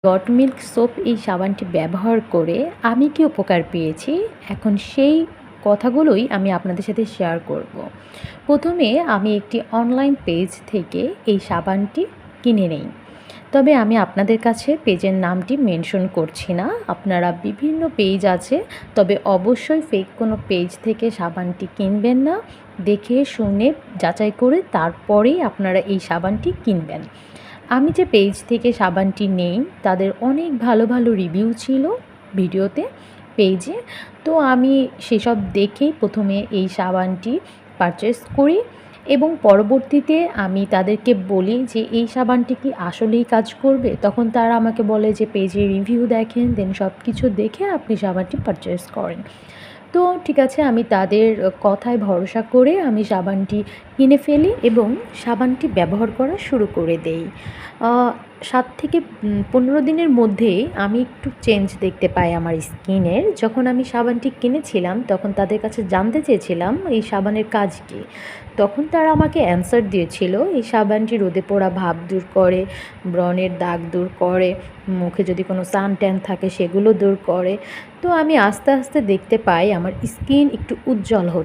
Goat milk soap এই সাবানটি ব্যবহার করে আমি কি উপকার পেয়েছি, এখন সেই কথাগুলোই আমি আপনাদের সাথে শেয়ার করব। প্রথমে আমি একটি অনলাইন পেজ থেকে এই সাবানটি কিনে নেই। তবে আমি আপনাদের কাছে পেজের নামটি মেনশন করছি না। আপনারা বিভিন্ন পেজ আছে, তবে অবশ্যই ফেক কোনো পেজ থেকে সাবানটি কিনবেন না। দেখে শুনে যাচাই করে তারপরেই আপনারা এই সাবানটি কিনবেন। আমি যে পেজ থেকে সাবানটি নেই তাদের অনেক ভালো ভালো রিভিউ ছিল ভিডিওতে, পেজে। তো আমি সেসব দেখেই প্রথমে এই সাবানটি পারচেস করি এবং পরবর্তীতে আমি তাদেরকে বলি যে এই সাবানটি কি আসলেই কাজ করবে। তখন তারা আমাকে বলে যে পেজে রিভিউ দেখেন, দেন সব কিছু দেখে আপনি সাবানটি পারচেস করেন। তো ঠিক আছে, আমি তাদের কথায় ভরসা করে আমি সাবানটি কিনে ফেলি এবং সাবানটি ব্যবহার করা শুরু করে দেই। ৭ থেকে ১৫ দিনের মধ্যেই আমি একটু চেঞ্জ দেখতে পাই আমার স্কিনের। যখন আমি সাবানটি কিনেছিলাম তখন তাদের কাছে জানতে চেয়েছিলাম এই সাবানের কাজ কী। তখন তারা আমাকে অ্যান্সার দিয়েছিল এই সাবানটি রোদে পোড়া ভাব দূর করে, ব্রণের দাগ দূর করে, মুখে যদি কোনো সান ট্যান থাকে সেগুলো দূর করে। তো আমি আস্তে আস্তে দেখতে পাই আমার স্কিন একটু উজ্জ্বল হচ্ছে।